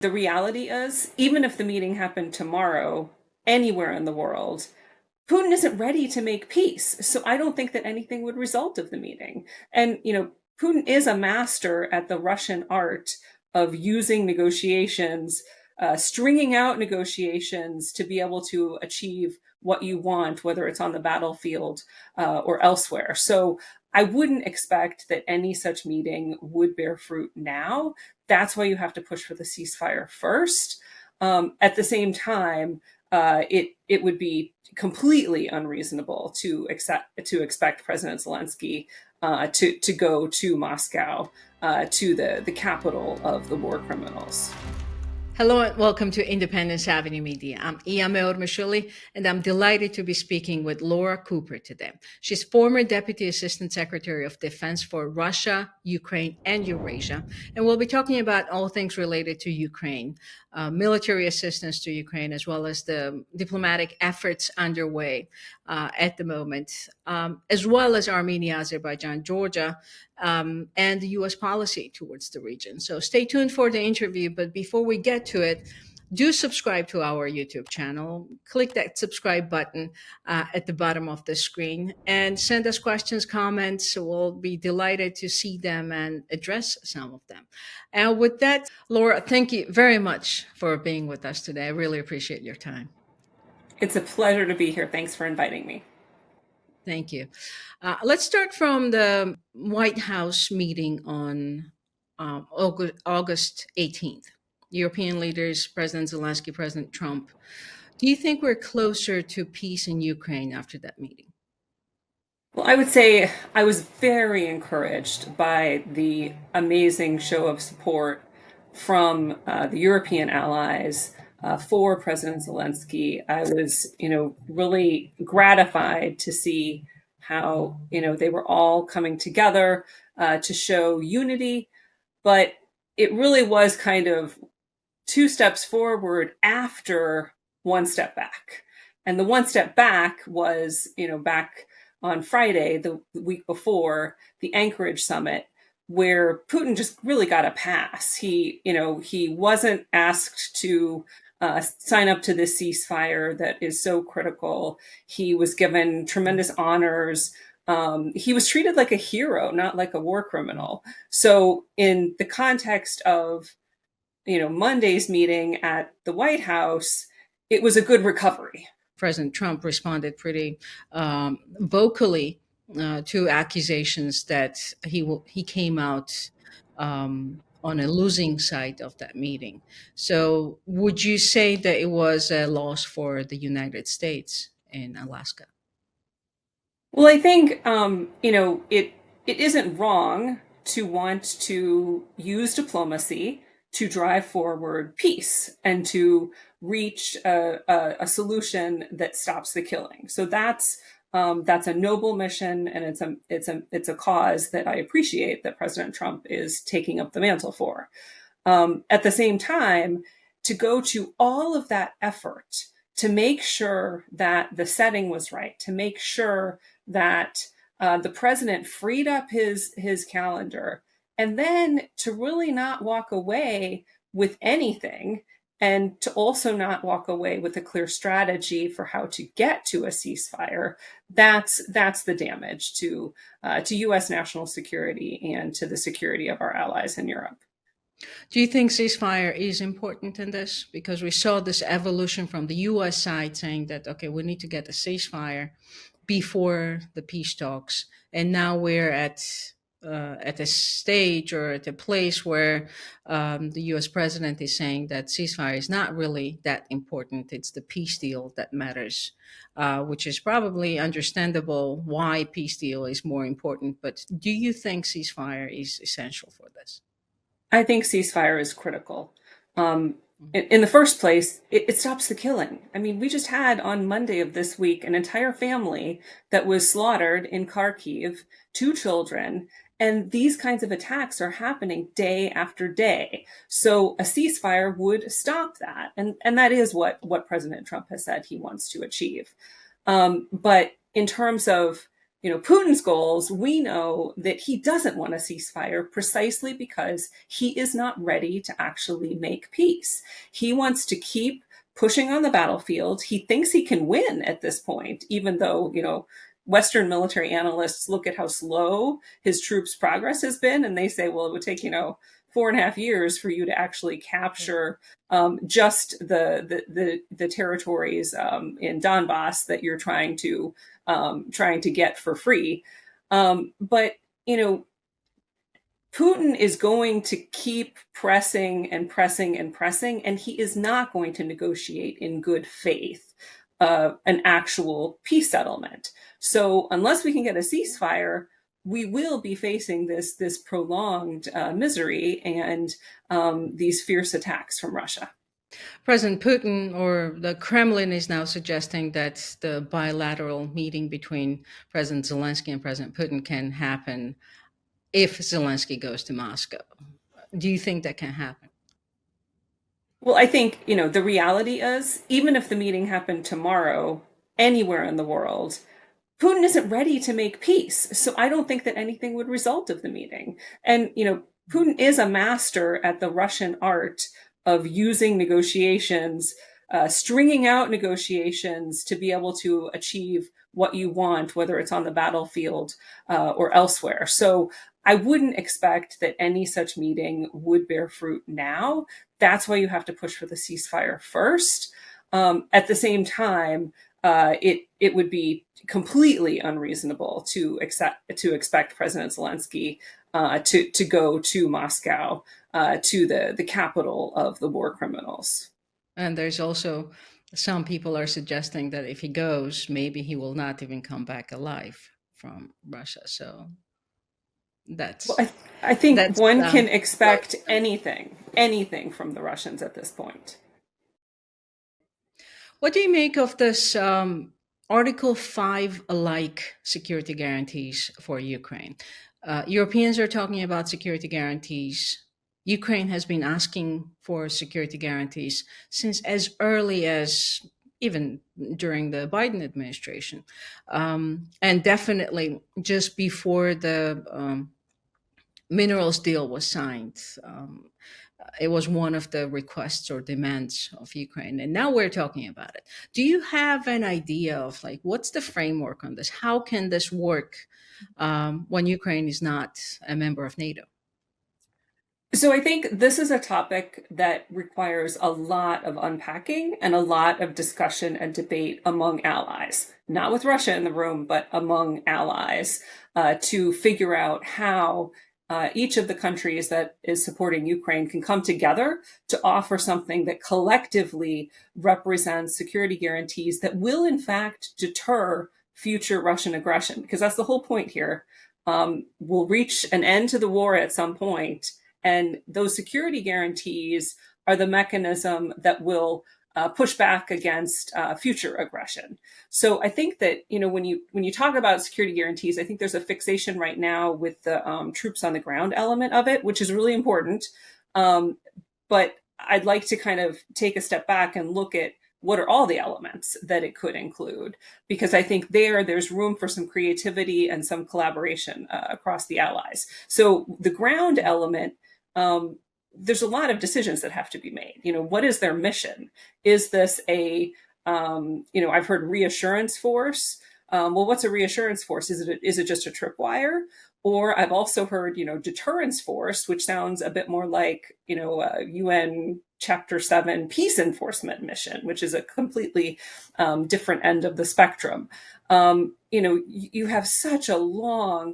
The reality is, even if the meeting happened tomorrow, anywhere in the world, Putin isn't ready to make peace. So I don't think that anything would result of the meeting. And, Putin is a master at the Russian art of using negotiations, stringing out negotiations to be able to achieve what you want, whether it's on the battlefield or elsewhere. So I wouldn't expect that any such meeting would bear fruit now. That's why you have to push for the ceasefire first. At the same time, it would be completely unreasonable to expect President Zelensky to go to Moscow, to the capital of the war criminals. Hello and welcome to Independence Avenue Media. I'm Iyame Ormashuli, and I'm delighted to be speaking with Laura Cooper today. She's former Deputy Assistant Secretary of Defense for Russia, Ukraine, and Eurasia, and we'll be talking about all things related to Ukraine, military assistance to Ukraine, as well as the diplomatic efforts underway at the moment, as well as Armenia-Azerbaijan, Georgia, and the U.S. policy towards the region. So stay tuned for the interview. But before we get to it, do subscribe to our YouTube channel. Click that subscribe button at the bottom of the screen and send us questions, comments. We'll be delighted to see them and address some of them. And with that, Laura, thank you very much for being with us today. I really appreciate your time. It's a pleasure to be here. Thanks for inviting me. Thank you. Let's start from the White House meeting on August 18th. European leaders, President Zelensky, President Trump. Do you think we're closer to peace in Ukraine after that meeting? Well, I would say I was very encouraged by the amazing show of support from the European allies for President Zelensky. I was, really gratified to see how, they were all coming together to show unity. But it really was kind of two steps forward after one step back. And the one step back was, back on Friday, the week before, the Anchorage summit, where Putin just really got a pass. He wasn't asked to sign up to this ceasefire that is so critical. He was given tremendous honors. He was treated like a hero, not like a war criminal. So in the context of, Monday's meeting at the White House, it was a good recovery. President Trump responded pretty vocally to accusations that he came out on a losing side of that meeting. So would you say that it was a loss for the United States in Alaska? Well, I think, it isn't wrong to want to use diplomacy to drive forward peace and to reach a solution that stops the killing. So that's a noble mission, and it's a cause that I appreciate that President Trump is taking up the mantle for. At the same time, to go to all of that effort to make sure that the setting was right, to make sure that the president freed up his calendar, and then to really not walk away with anything, and to also not walk away with a clear strategy for how to get to a ceasefire. That's the damage to U.S. national security and to the security of our allies in Europe. Do you think ceasefire is important in this? Because we saw this evolution from the U.S. side saying that, okay, we need to get a ceasefire before the peace talks. And now we're at a stage or at a place where the U.S. president is saying that ceasefire is not really that important. It's the peace deal that matters, which is probably understandable why peace deal is more important. But do you think ceasefire is essential for this? I think ceasefire is critical. In the first place, it stops the killing. I mean, we just had on Monday of this week an entire family that was slaughtered in Kharkiv, 2 children, and these kinds of attacks are happening day after day. So a ceasefire would stop that. And that is what President Trump has said he wants to achieve. But in terms of Putin's goals, we know that he doesn't want a ceasefire precisely because he is not ready to actually make peace. He wants to keep pushing on the battlefield. He thinks he can win at this point, even though, Western military analysts look at how slow his troops' progress has been, and they say, well, it would take, 4.5 years for you to actually capture just the territories in Donbass that you're trying to get for free. But Putin is going to keep pressing and pressing and pressing, and he is not going to negotiate in good faith an actual peace settlement. So unless we can get a ceasefire, we will be facing this prolonged misery and these fierce attacks from Russia. President Putin or the Kremlin is now suggesting that the bilateral meeting between President Zelensky and President Putin can happen if Zelensky goes to Moscow. Do you think that can happen? Well, I think, the reality is, even if the meeting happened tomorrow, anywhere in the world, Putin isn't ready to make peace. So I don't think that anything would result of the meeting. And, Putin is a master at the Russian art of using negotiations, stringing out negotiations to be able to achieve what you want, whether it's on the battlefield or elsewhere. So I wouldn't expect that any such meeting would bear fruit now. That's why you have to push for the ceasefire first. At the same time, it would be completely unreasonable to expect President Zelensky to go to Moscow, to the capital of the war criminals. And there's also some people are suggesting that if he goes, maybe he will not even come back alive from Russia. So that's. Well, I think that's one can expect anything from the Russians at this point. What do you make of this Article 5 alike security guarantees for Ukraine? Europeans are talking about security guarantees. Ukraine has been asking for security guarantees since as early as even during the Biden administration. And definitely just before the minerals deal was signed. It was one of the requests or demands of Ukraine. And now we're talking about it. Do you have an idea of what's the framework on this? How can this work when Ukraine is not a member of NATO? So I think this is a topic that requires a lot of unpacking and a lot of discussion and debate among allies, not with Russia in the room, but among allies, to figure out how each of the countries that is supporting Ukraine can come together to offer something that collectively represents security guarantees that will, in fact, deter future Russian aggression. Because that's the whole point here. We'll reach an end to the war at some point, and those security guarantees are the mechanism that will push back against future aggression. So I think that when you talk about security guarantees, I think there's a fixation right now with the troops on the ground element of it, which is really important. But I'd like to kind of take a step back and look at what are all the elements that it could include, because I think there's room for some creativity and some collaboration across the allies. So the ground element. There's a lot of decisions that have to be made. What is their mission? Is this I've heard reassurance force. Well, what's a reassurance force? Is it just a tripwire? Or I've also heard, deterrence force, which sounds a bit more like, a UN Chapter 7 peace enforcement mission, which is a completely different end of the spectrum. You have such a long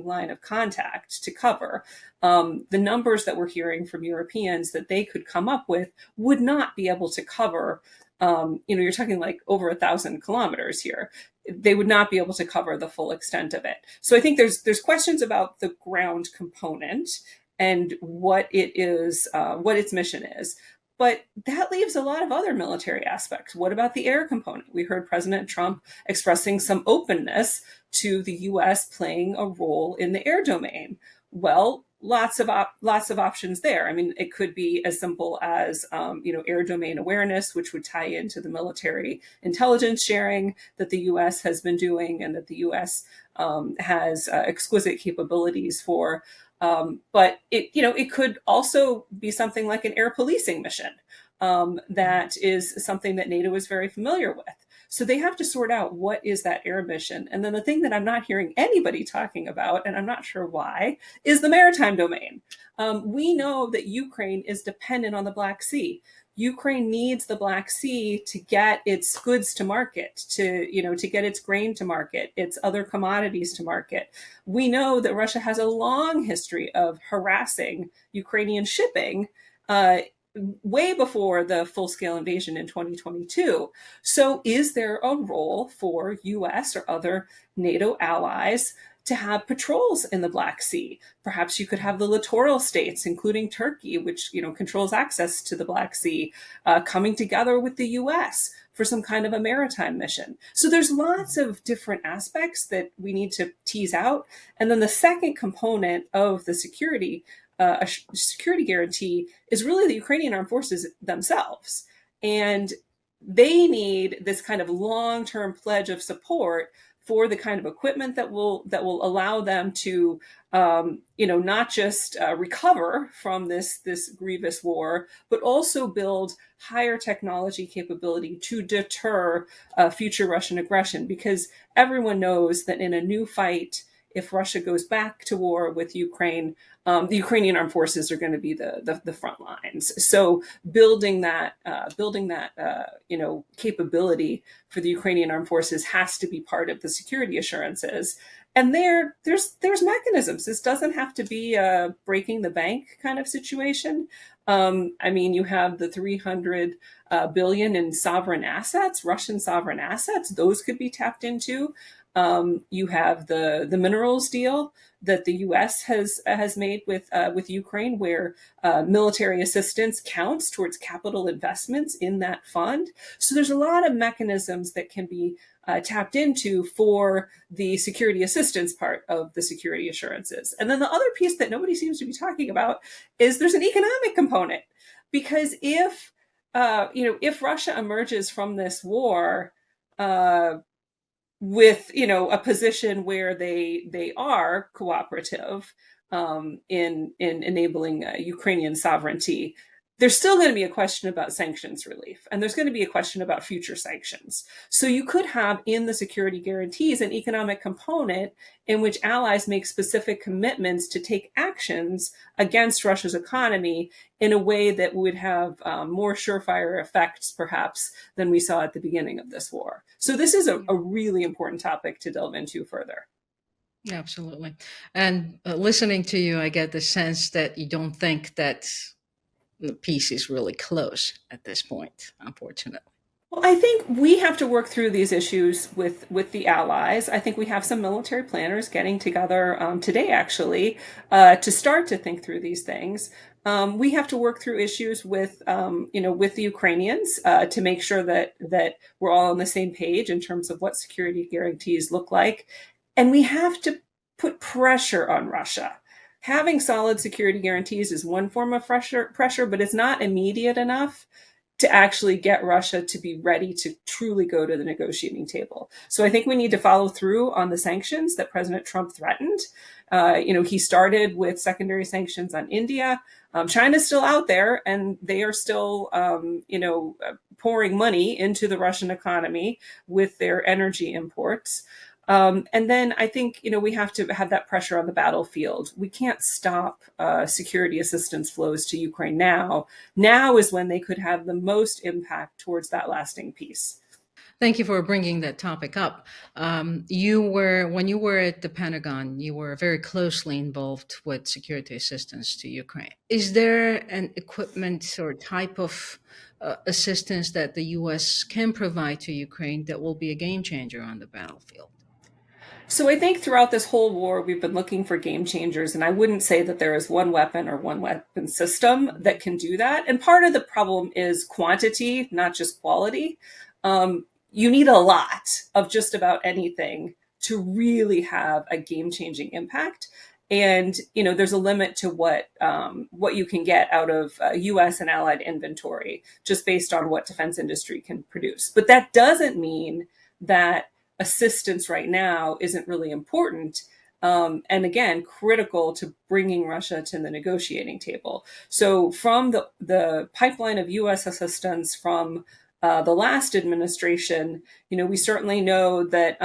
line of contact to cover. The numbers that we're hearing from Europeans that they could come up with would not be able to cover, you're talking like over 1,000 kilometers here. They would not be able to cover the full extent of it. So I think there's questions about the ground component and what it is, what its mission is. But that leaves a lot of other military aspects. What about the air component? We heard President Trump expressing some openness to the U.S. playing a role in the air domain. Well, lots of options there. I mean, it could be as simple as air domain awareness, which would tie into the military intelligence sharing that the U.S. has been doing, and that the U.S. Has exquisite capabilities for. But it could also be something like an air policing mission. That is something that NATO is very familiar with. So they have to sort out what is that air mission. And then the thing that I'm not hearing anybody talking about, and I'm not sure why, is the maritime domain. We know that Ukraine is dependent on the Black Sea. Ukraine needs the Black Sea to get its goods to market, to get its grain to market, its other commodities to market. We know that Russia has a long history of harassing Ukrainian shipping, way before the full-scale invasion in 2022. So is there a role for US or other NATO allies to have patrols in the Black Sea? Perhaps you could have the littoral states, including Turkey, which controls access to the Black Sea, coming together with the US for some kind of a maritime mission. So there's lots of different aspects that we need to tease out. And then the second component of the a security guarantee is really the Ukrainian armed forces themselves. And they need this kind of long-term pledge of support for the kind of equipment that will allow them to, not just recover from this grievous war, but also build higher technology capability to deter future Russian aggression. Because everyone knows that in a new fight, if Russia goes back to war with Ukraine, the Ukrainian armed forces are going to be the front lines. So building that capability for the Ukrainian armed forces has to be part of the security assurances. And there's mechanisms. This doesn't have to be a breaking the bank kind of situation. I mean, you have the 300 billion in sovereign assets, Russian sovereign assets. Those could be tapped into. You have the minerals deal that the U.S. has made with Ukraine, where military assistance counts towards capital investments in that fund. So there's a lot of mechanisms that can be tapped into for the security assistance part of the security assurances. And then the other piece that nobody seems to be talking about is there's an economic component, because if Russia emerges from this war with a position where they are cooperative in enabling Ukrainian sovereignty, there's still going to be a question about sanctions relief, and there's going to be a question about future sanctions. So you could have in the security guarantees an economic component in which allies make specific commitments to take actions against Russia's economy in a way that would have more surefire effects, perhaps, than we saw at the beginning of this war. So this is a really important topic to delve into further. Absolutely. And listening to you, I get the sense that you don't think that the peace is really close at this point, unfortunately. Well, I think we have to work through these issues with the allies. I think we have some military planners getting together today, actually, to start to think through these things. We have to work through issues with the Ukrainians to make sure that we're all on the same page in terms of what security guarantees look like, and we have to put pressure on Russia. Having solid security guarantees is one form of pressure, but it's not immediate enough to actually get Russia to be ready to truly go to the negotiating table. So I think we need to follow through on the sanctions that President Trump threatened. He started with secondary sanctions on India. China's still out there, and they are still, pouring money into the Russian economy with their energy imports. And then I think, we have to have that pressure on the battlefield. We can't stop security assistance flows to Ukraine now. Now is when they could have the most impact towards that lasting peace. Thank you for bringing that topic up. When you were at the Pentagon, you were very closely involved with security assistance to Ukraine. Is there an equipment or type of assistance that the U.S. can provide to Ukraine that will be a game changer on the battlefield? So I think throughout this whole war, we've been looking for game changers, and I wouldn't say that there is one weapon or one weapon system that can do that. And part of the problem is quantity, not just quality. You need a lot of just about anything to really have a game-changing impact. And there's a limit to what you can get out of U.S. and allied inventory just based on what defense industry can produce. But that doesn't mean that assistance right now isn't really important. And again, critical to bringing Russia to the negotiating table. So from the pipeline of U.S. assistance from the last administration, we certainly know that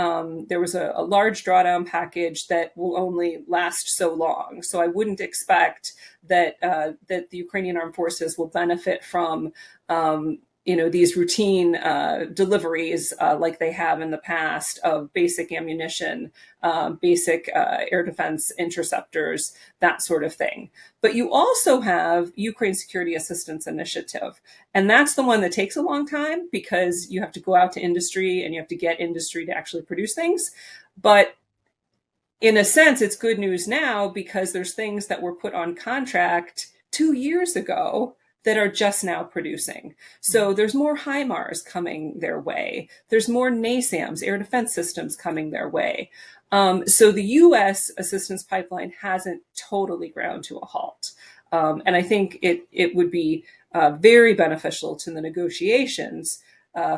there was a large drawdown package that will only last so long. So I wouldn't expect that that the Ukrainian armed forces will benefit from these routine deliveries like they have in the past of basic ammunition, basic air defense interceptors, that sort of thing. But you also have Ukraine Security Assistance Initiative. And that's the one that takes a long time because you have to go out to industry and you have to get industry to actually produce things. But in a sense, it's good news now because there's things that were put on contract 2 years ago that are just now producing. So there's more HIMARS coming their way. There's more NASAMS, air defense systems, coming their way. So the U.S. assistance pipeline hasn't totally ground to a halt. And I think it would be very beneficial to the negotiations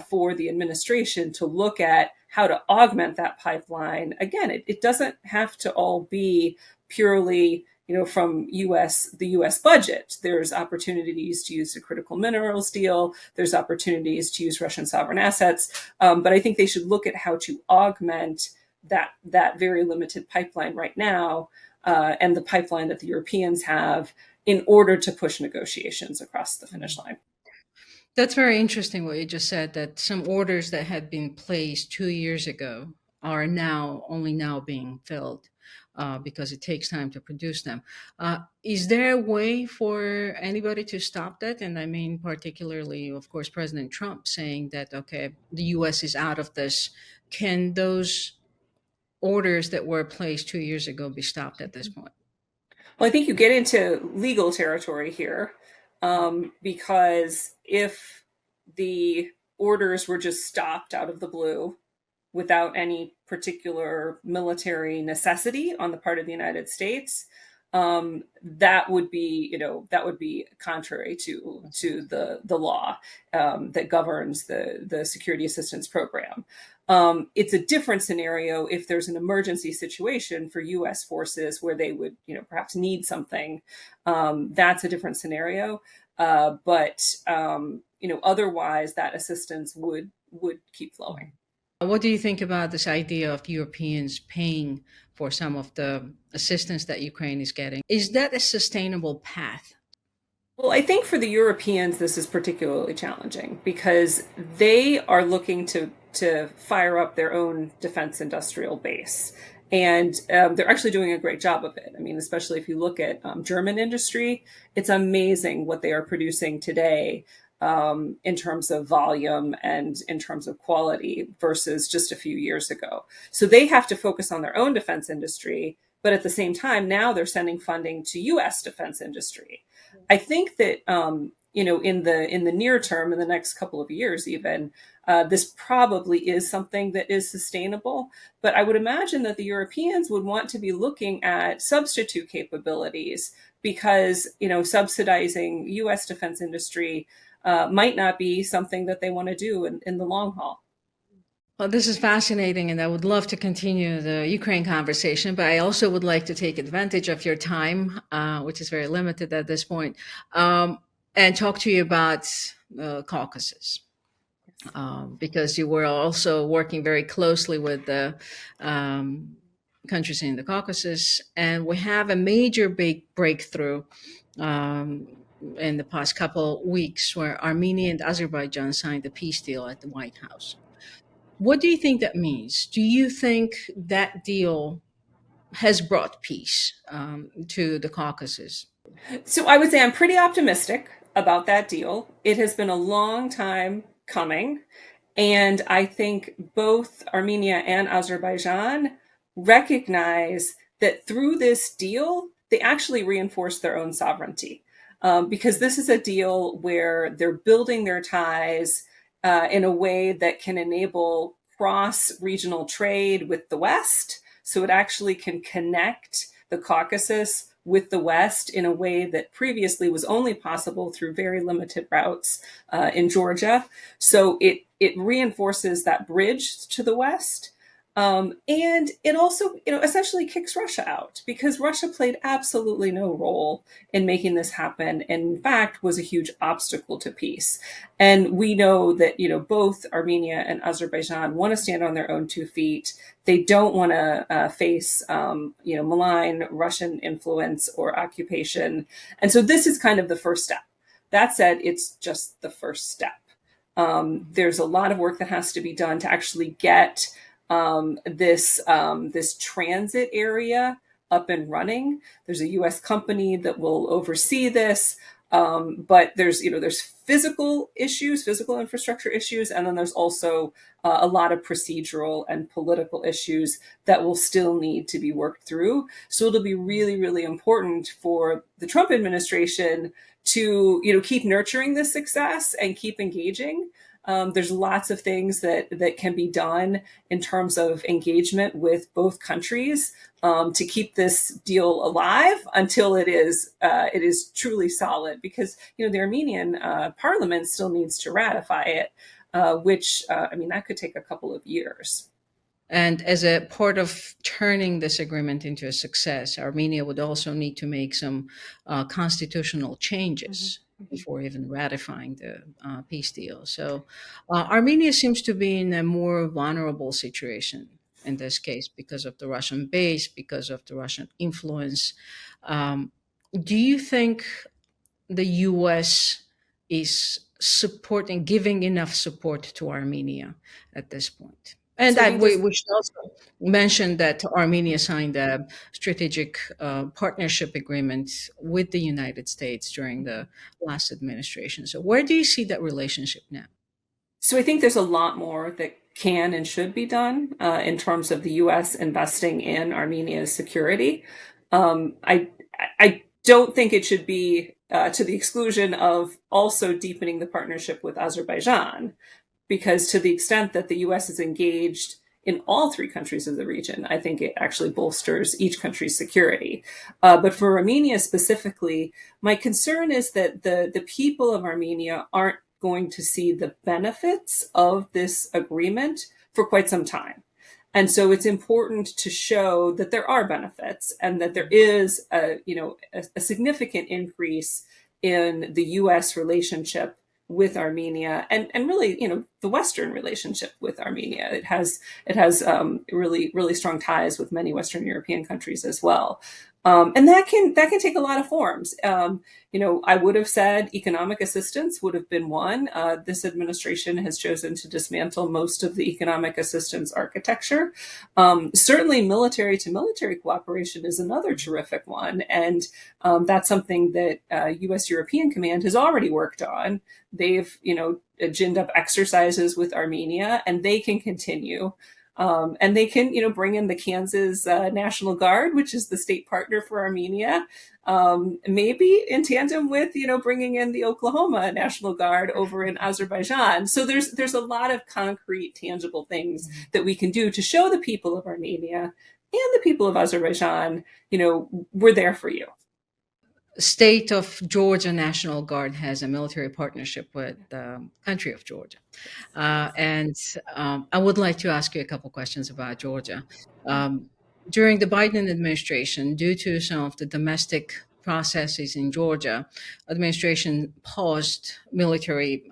for the administration to look at how to augment that pipeline. Again, it doesn't have to all be purely from the U.S. budget. There's opportunities to use the critical minerals deal. There's opportunities to use Russian sovereign assets. But I think they should look at how to augment that very limited pipeline right now and the pipeline that the Europeans have in order to push negotiations across the finish line. That's very interesting what you just said, that some orders that had been placed 2 years ago are only now being filled because it takes time to produce them. Is there a way for anybody to stop that? And I mean, particularly, of course, President Trump saying that, okay, the U.S. is out of this. Can those orders that were placed 2 years ago be stopped at this point? Well, I think you get into legal territory here because if the orders were just stopped out of the blue without any particular military necessity on the part of the United States, that would be contrary to the law that governs the security assistance program. It's a different scenario if there's an emergency situation for U.S. forces where they would, perhaps need something. That's a different scenario. But otherwise, that assistance would keep flowing. What do you think about this idea of Europeans paying for some of the assistance that Ukraine is getting? Is that a sustainable path? Well, I think for the Europeans, this is particularly challenging because they are looking to fire up their own defense industrial base. And they're actually doing a great job of it. I mean, especially if you look at German industry, it's amazing what they are producing today in terms of volume and in terms of quality versus just a few years ago. So they have to focus on their own defense industry, but at the same time, now they're sending funding to U.S. defense industry. I think that in the near term, in the next couple of years, even this probably is something that is sustainable. But I would imagine that the Europeans would want to be looking at substitute capabilities because subsidizing U.S. defense industry might not be something that they want to do in the long haul. Well, this is fascinating, and I would love to continue the Ukraine conversation, but I also would like to take advantage of your time, which is very limited at this point, and talk to you about Caucasus. Because you were also working very closely with the countries in the Caucasus, and we have a major big breakthrough in the past couple weeks where Armenia and Azerbaijan signed a peace deal at the White House. What do you think that means? Do you think that deal has brought peace to the Caucasus? So I would say I'm pretty optimistic about that deal. It has been a long time coming. And I think both Armenia and Azerbaijan recognize that through this deal, they actually reinforce their own sovereignty. Because this is a deal where they're building their ties in a way that can enable cross-regional trade with the West. So it actually can connect the Caucasus with the West in a way that previously was only possible through very limited routes in Georgia. So it reinforces that bridge to the West. And it also, essentially kicks Russia out because Russia played absolutely no role in making this happen, and in fact was a huge obstacle to peace. And we know that both Armenia and Azerbaijan want to stand on their own 2 feet. They don't want to face malign Russian influence or occupation, and so this is kind of the first step. That said, it's just the first step. There's a lot of work that has to be done to actually get this transit area up and running. There's a U.S. company that will oversee this, but there's physical issues, physical infrastructure issues, and then there's also a lot of procedural and political issues that will still need to be worked through. So it'll be really, really important for the Trump administration to keep nurturing this success and keep engaging. There's lots of things that can be done in terms of engagement with both countries to keep this deal alive until it is truly solid. Because the Armenian parliament still needs to ratify it, which that could take a couple of years. And as a part of turning this agreement into a success, Armenia would also need to make some constitutional changes before even ratifying the peace deal. So Armenia seems to be in a more vulnerable situation in this case because of the Russian base, because of the Russian influence. Do you think the U.S. is giving enough support to Armenia at this point? And we should also mention that Armenia signed a strategic partnership agreement with the United States during the last administration. So where do you see that relationship now? So I think there's a lot more that can and should be done in terms of the U.S. investing in Armenia's security. I don't think it should be to the exclusion of also deepening the partnership with Azerbaijan, because to the extent that the U.S. is engaged in all 3 countries of the region, I think it actually bolsters each country's security. But for Armenia specifically, my concern is that the people of Armenia aren't going to see the benefits of this agreement for quite some time. And so it's important to show that there are benefits and that there is a significant increase in the U.S. relationship with Armenia and really, the Western relationship with Armenia. It has really, really strong ties with many Western European countries as well. And that can take a lot of forms. I would have said economic assistance would have been one. This administration has chosen to dismantle most of the economic assistance architecture. Certainly military to military cooperation is another terrific one. And that's something that U.S. European Command has already worked on. They've, ginned up exercises with Armenia, and they can continue. And they can, bring in the Kansas National Guard, which is the state partner for Armenia, maybe in tandem with, bringing in the Oklahoma National Guard over in Azerbaijan. So there's a lot of concrete, tangible things that we can do to show the people of Armenia and the people of Azerbaijan, we're there for you. State of Georgia National Guard has a military partnership with the country of Georgia. And I would like to ask you a couple questions about Georgia. During the Biden administration, due to some of the domestic processes in Georgia, administration paused military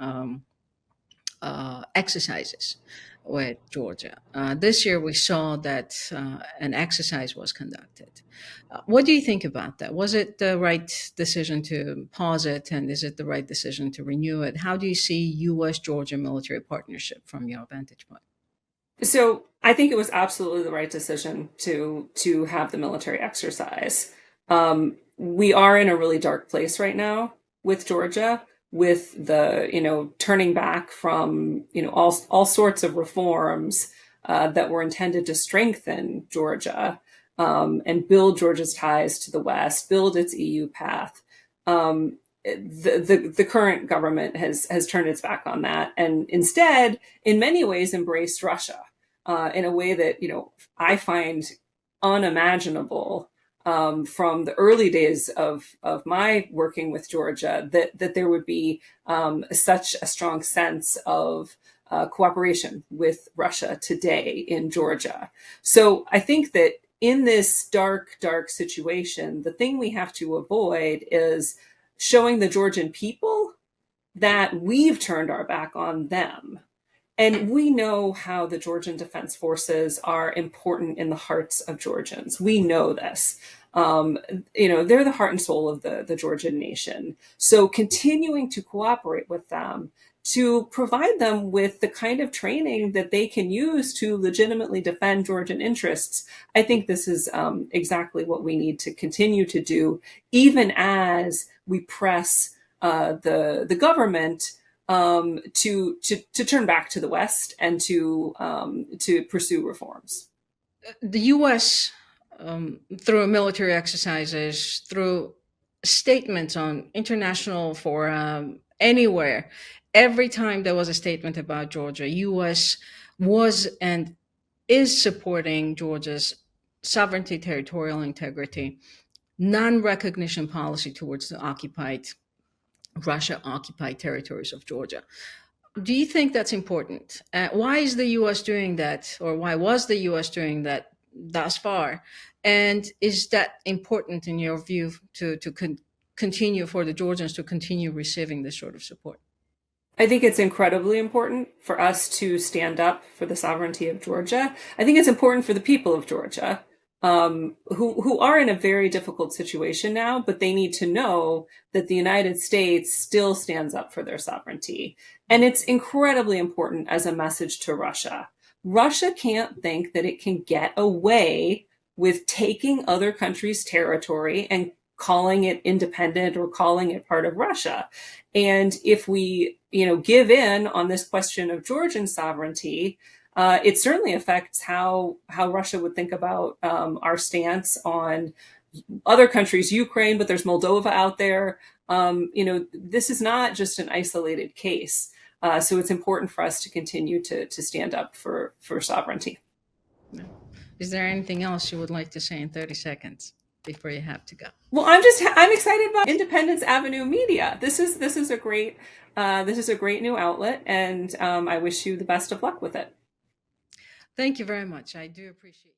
exercises with Georgia. This year, we saw that an exercise was conducted. What do you think about that? Was it the right decision to pause it, and is it the right decision to renew it? How do you see U.S.-Georgia military partnership from your vantage point? So I think it was absolutely the right decision to have the military exercise. We are in a really dark place right now with Georgia, with the turning back from all sorts of reforms that were intended to strengthen Georgia and build Georgia's ties to the West, build its EU path. The current government has turned its back on that, and instead, in many ways, embraced Russia in a way that I find unimaginable from the early days of my working with Georgia that there would be such a strong sense of cooperation with Russia today in Georgia. So I think that in this dark, dark situation, the thing we have to avoid is showing the Georgian people that we've turned our back on them. And we know how the Georgian Defense Forces are important in the hearts of Georgians. We know this. They're the heart and soul of the Georgian nation. So continuing to cooperate with them, to provide them with the kind of training that they can use to legitimately defend Georgian interests, I think this is exactly what we need to continue to do, even as we press the government to turn back to the West and to pursue reforms. The U.S., through military exercises, through statements on international forum, anywhere, every time there was a statement about Georgia, U.S. was and is supporting Georgia's sovereignty, territorial integrity, non-recognition policy towards the Russia-occupied territories of Georgia. Do you think that's important? Why is the U.S. doing that, or why was the U.S. doing that thus far? And is that important in your view to continue for the Georgians to continue receiving this sort of support? I think it's incredibly important for us to stand up for the sovereignty of Georgia. I think it's important for the people of Georgia, who are in a very difficult situation now, but they need to know that the United States still stands up for their sovereignty. And it's incredibly important as a message to Russia. Russia can't think that it can get away with taking other countries' territory and calling it independent or calling it part of Russia. And if we, give in on this question of Georgian sovereignty, it certainly affects how Russia would think about our stance on other countries, Ukraine, but there's Moldova out there. This is not just an isolated case. So it's important for us to continue to stand up for sovereignty. Is there anything else you would like to say in 30 seconds before you have to go? Well, I'm excited about Independence Avenue Media. This is a great new outlet, and I wish you the best of luck with it. Thank you very much. I do appreciate